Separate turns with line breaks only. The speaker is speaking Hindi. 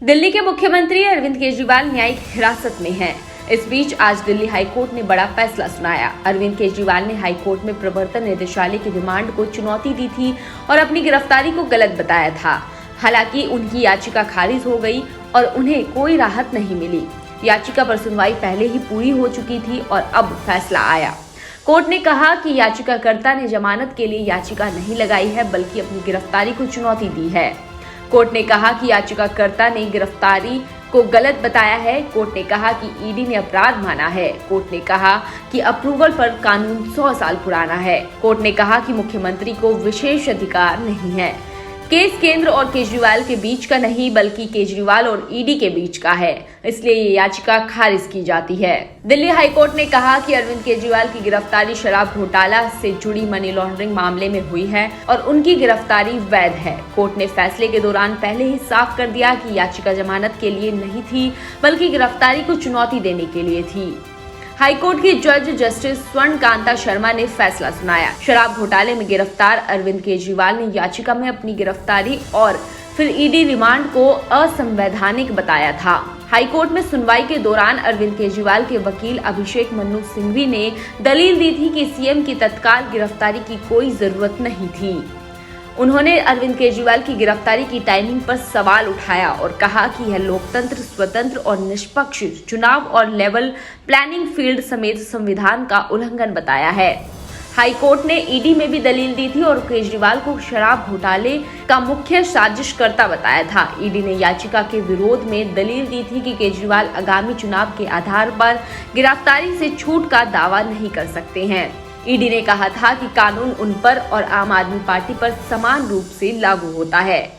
दिल्ली के मुख्यमंत्री अरविंद केजरीवाल न्यायिक हिरासत में हैं। इस बीच आज दिल्ली हाईकोर्ट ने बड़ा फैसला सुनाया। अरविंद केजरीवाल ने हाईकोर्ट में प्रवर्तन निदेशालय की रिमांड को चुनौती दी थी और अपनी गिरफ्तारी को गलत बताया था। हालांकि उनकी याचिका खारिज हो गई और उन्हें कोई राहत नहीं मिली। याचिका पर सुनवाई पहले ही पूरी हो चुकी थी और अब फैसला आया। कोर्ट ने कहा कि याचिकाकर्ता ने जमानत के लिए याचिका नहीं लगाई है, बल्कि अपनी गिरफ्तारी को चुनौती दी है। कोर्ट ने कहा कि याचिकाकर्ता ने गिरफ्तारी को गलत बताया है। कोर्ट ने कहा कि ईडी ने अपराध माना है। कोर्ट ने कहा कि अप्रूवल पर कानून 100 साल पुराना है। कोर्ट ने कहा कि मुख्यमंत्री को विशेष अधिकार नहीं है। केस केंद्र और केजरीवाल के बीच का नहीं, बल्कि केजरीवाल और ईडी के बीच का है, इसलिए ये याचिका खारिज की जाती है। दिल्ली हाईकोर्ट ने कहा कि अरविंद केजरीवाल की गिरफ्तारी शराब घोटाला से जुड़ी मनी लॉन्ड्रिंग मामले में हुई है और उनकी गिरफ्तारी वैध है। कोर्ट ने फैसले के दौरान पहले ही साफ कर दिया कि याचिका जमानत के लिए नहीं थी, बल्कि गिरफ्तारी को चुनौती देने के लिए थी। हाईकोर्ट की जज जस्टिस स्वर्ण कांता शर्मा ने फैसला सुनाया। शराब घोटाले में गिरफ्तार अरविंद केजरीवाल ने याचिका में अपनी गिरफ्तारी और फिर ईडी रिमांड को असंवैधानिक बताया था। हाईकोर्ट में सुनवाई के दौरान अरविंद केजरीवाल के वकील अभिषेक मनु सिंघवी ने दलील दी थी कि सीएम की तत्काल गिरफ्तारी की कोई जरूरत नहीं थी। उन्होंने अरविंद केजरीवाल की गिरफ्तारी की टाइमिंग पर सवाल उठाया और कहा कि यह लोकतंत्र, स्वतंत्र और निष्पक्ष चुनाव और लेवल प्लानिंग फील्ड समेत संविधान का उल्लंघन बताया है। हाईकोर्ट ने ईडी में भी दलील दी थी और केजरीवाल को शराब घोटाले का मुख्य साजिशकर्ता बताया था। ईडी ने याचिका के विरोध में दलील दी थी कि केजरीवाल आगामी चुनाव के आधार पर गिरफ्तारी से छूट का दावा नहीं कर सकते हैं। ईडी ने कहा था कि कानून उन पर और आम आदमी पार्टी पर समान रूप से लागू होता है।